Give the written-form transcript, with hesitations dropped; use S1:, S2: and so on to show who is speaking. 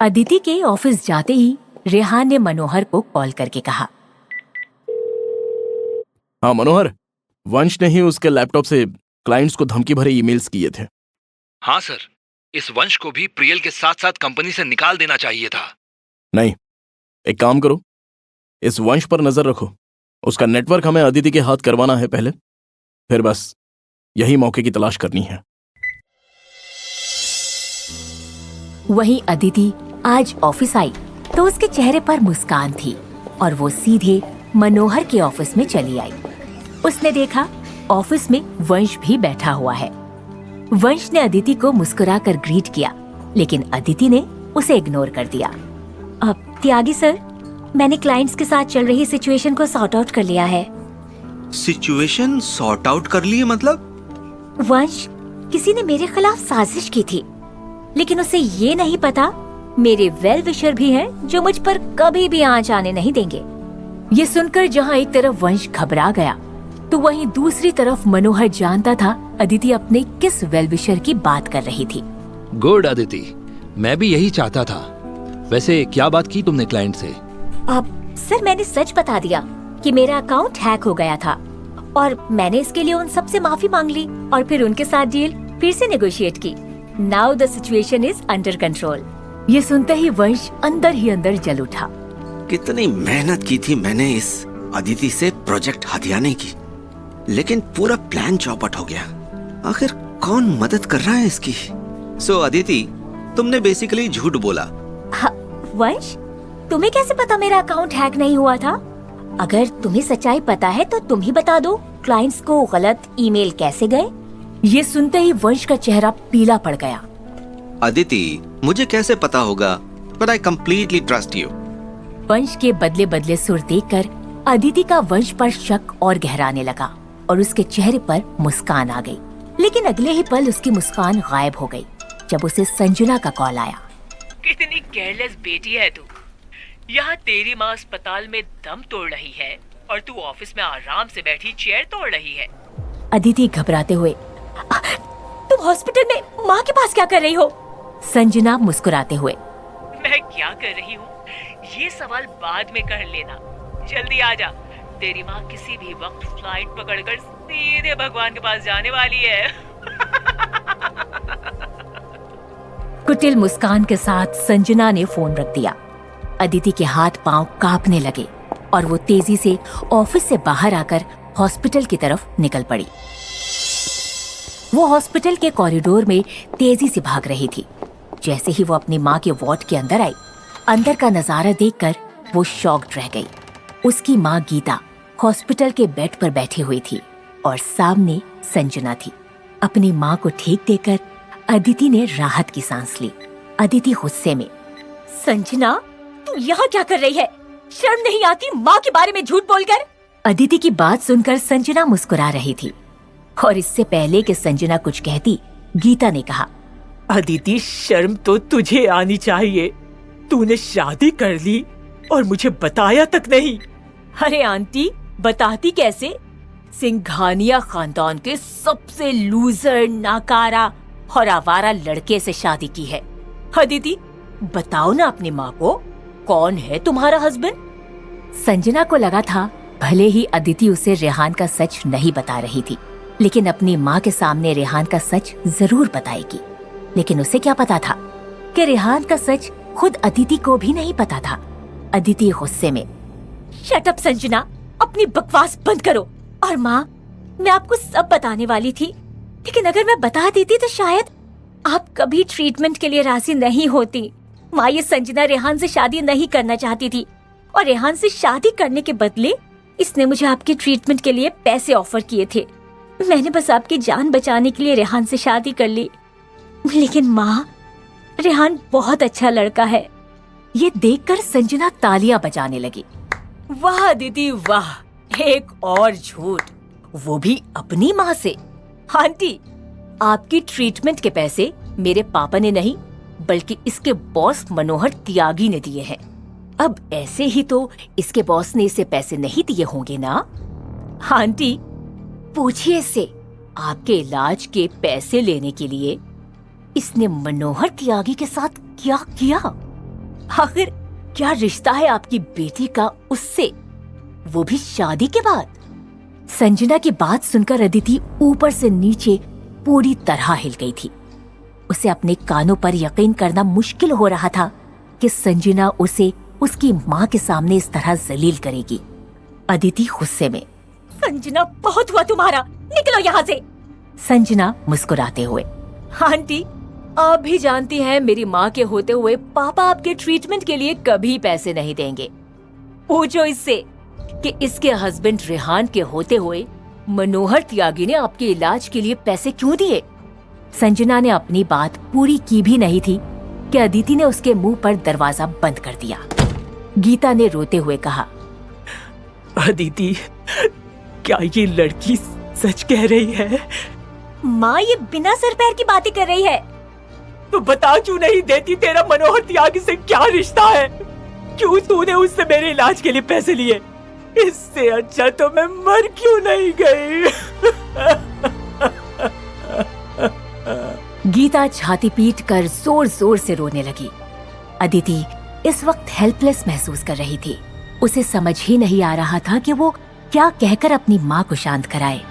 S1: अदिति के ऑफिस जाते ही रेहान ने मनोहर को कॉल करके कहा,
S2: हाँ मनोहर, वंश ने ही उसके लैपटॉप से क्लाइंट्स को धमकी भरे ईमेल्स किए थे।
S3: हाँ सर, इस वंश को भी प्रियल के साथ साथ कंपनी से निकाल देना चाहिए था।
S2: नहीं, एक काम करो, इस वंश पर नजर रखो। उसका नेटवर्क हमें अदिति के हाथ करवाना है पहले, फिर बस यही मौके की तलाश करनी है।
S1: वहीं अदिति आज ऑफिस आई तो उसके चेहरे पर मुस्कान थी और वो सीधे मनोहर के ऑफिस में चली आई। उसने देखा ऑफिस में वंश भी बैठा हुआ है। वंश ने अदिति को मुस्कुराकर ग्रीट किया, लेकिन अदिति ने उसे इग्नोर कर दिया। अब त्यागी सर, मैंने क्लाइंट्स के साथ चल रही सिचुएशन को सॉर्ट आउट कर लिया है।
S4: सिचुएशन सॉर्ट आउट कर ली है मतलब?
S1: वंश, किसी ने मेरे खिलाफ साजिश की थी, लेकिन उसे ये नहीं पता मेरे वेल विशर भी हैं जो मुझ पर कभी भी आंच आने नहीं देंगे। ये सुनकर जहाँ एक तरफ वंश घबरा गया तो वहीं दूसरी तरफ मनोहर जानता था अदिति अपने किस वेल विशर की बात कर रही थी।
S3: गुड अदिति, मैं भी यही चाहता था। वैसे क्या बात की तुमने क्लाइंट से?
S1: अब सर, मैंने सच बता दिया कि मेरा अकाउंट हैक हो गया था और मैंने इसके लिए उन सबसे माफी मांग ली और फिर उनके साथ डील फिर से नेगोशिएट की। Now the situation is under control. ये सुनते ही वंश अंदर ही अंदर जल उठा।
S4: कितनी मेहनत की थी मैंने इस अदिति से प्रोजेक्ट हथियाने की, लेकिन पूरा प्लान चौपट हो गया। आखिर कौन मदद कर रहा है इसकी? सो अदिति, तुमने बेसिकली झूठ बोला।
S1: वंश, तुम्हें कैसे पता मेरा अकाउंट हैक नहीं हुआ था? अगर तुम्हें सच्चाई पता है तो तुम ही बता दो, क्लाइंट्स को गलत ईमेल कैसे गए? ये सुनते ही वंश का चेहरा पीला पड़ गया।
S4: अदिति, मुझे कैसे पता होगा, but I completely trust you.
S1: वंश के बदले बदले सुर देखकर अदिति का वंश पर शक और गहराने लगा और उसके चेहरे पर मुस्कान आ गई। लेकिन अगले ही पल उसकी मुस्कान गायब हो गई जब उसे संजना का कॉल आया।
S5: कितनी केयरलेस बेटी है तू। यहाँ तेरी माँ अस्पताल में दम तोड़ रही है और तू ऑफिस में आराम से बैठी चेयर तोड़ रही है।
S1: अदिति घबराते हुए, तुम हॉस्पिटल में माँ के पास क्या कर रही हो? संजना मुस्कुराते हुए,
S5: मैं क्या कर रही हूँ ये सवाल बाद में कर लेना। जल्दी आ जा, तेरी माँ किसी भी वक्त फ्लाइट पकड़कर सीधे भगवान के पास जाने वाली है।
S1: कुटिल मुस्कान के साथ संजना ने फोन रख दिया। अदिति के हाथ पांव कांपने लगे और वो तेजी से ऑफिस से बाहर आकर हॉस्पिटल की तरफ निकल पड़ी। वो हॉस्पिटल के कॉरिडोर में तेजी से भाग रही थी। जैसे ही वो अपनी माँ के वार्ड के अंदर आई, अंदर का नजारा देखकर वो शॉक्ड रह गई। उसकी माँ गीता हॉस्पिटल के बेड पर बैठी हुई थी और सामने संजना थी। अपनी माँ को ठीक देखकर अदिति ने राहत की सांस ली। अदिति गुस्से में, संजना, तू यहाँ क्या कर रही है? शर्म नहीं आती माँ के बारे में झूठ बोलकर? अदिति की बात सुनकर संजना मुस्कुरा रही थी और इससे पहले कि संजना कुछ कहती, गीता ने कहा,
S6: अदिति, शर्म तो तुझे आनी चाहिए। तूने शादी कर ली और मुझे बताया तक नहीं।
S1: अरे आंटी, बताती कैसे? सिंघानिया खानदान के सबसे लूजर, नाकारा और आवारा लड़के से शादी की है। अदिति, बताओ ना अपनी माँ को, कौन है तुम्हारा हस्बैंड? संजना को लगा था भले ही अदिति उसे रेहान का सच नहीं बता रही थी, लेकिन अपनी माँ के सामने रेहान का सच जरूर बताएगी। लेकिन उसे क्या पता था कि रेहान का सच खुद अदिति को भी नहीं पता था। अदिति गुस्से में, शट अप संजना, अपनी बकवास बंद करो। और माँ, मैं आपको सब बताने वाली थी, लेकिन अगर मैं बता देती तो शायद आप कभी ट्रीटमेंट के लिए राजी नहीं होती। माँ, ये संजना रेहान से शादी नहीं करना चाहती थी और रेहान से शादी करने के बदले इसने मुझे आपके ट्रीटमेंट के लिए पैसे ऑफर किए थे। मैंने बस आपकी जान बचाने के लिए रेहान से शादी कर ली। लेकिन माँ, रेहान बहुत अच्छा लड़का है। ये देखकर संजना तालियां बजाने लगी। वाह दीदी वाह, एक और झूठ, वो भी अपनी माँ से। आंटी, आपकी ट्रीटमेंट के पैसे मेरे पापा ने नहीं बल्कि इसके बॉस मनोहर त्यागी ने दिए हैं। अब ऐसे ही तो इसके बॉस ने इसे पैसे नहीं दिए होंगे ना? आंटी, पूछिए इससे, आपके इलाज के पैसे लेने के लिए इसने मनोहर त्यागी के साथ क्या किया? आखिर क्या रिश्ता है आपकी बेटी का उससे, वो भी शादी के बाद? संजना की बात सुनकर अदिति ऊपर से नीचे पूरी तरह हिल गई थी। उसे अपने कानों पर यकीन करना मुश्किल हो रहा था कि संजना उसे उसकी माँ के सामने इस तरह जलील करेगी। अदिति गुस्से में, संजना बहुत हुआ तुम्हारा, निकलो यहाँ से। संजना मुस्कुराते हुए, आंटी आप भी जानती हैं मेरी माँ के होते हुए पापा आपके ट्रीटमेंट के लिए कभी पैसे नहीं देंगे। पूछो इससे कि इसके हस्बैंड रेहान के होते हुए मनोहर त्यागी ने आपके इलाज के लिए पैसे क्यों दिए? संजना ने अपनी बात पूरी की भी नहीं थी कि अदिति ने उसके मुंह पर दरवाजा बंद कर दिया। गीता ने रोते हुए कहा,
S6: अदिति, क्या ये लड़की सच कह रही है?
S1: माँ ये बिना सर पैर की बातें कर रही है।
S6: तो बता क्यों नहीं देती तेरा मनोहर त्यागी से क्या रिश्ता है? क्यों तूने उससे मेरे इलाज के लिए पैसे लिए? इससे अच्छा तो मैं मर क्यों नहीं गई?
S1: गीता छाती पीट कर जोर जोर से रोने लगी। अदिति इस वक्त हेल्पलेस महसूस कर रही थी। उसे समझ ही नहीं आ रहा था कि वो क्या कहकर अपनी माँ को शांत कराए।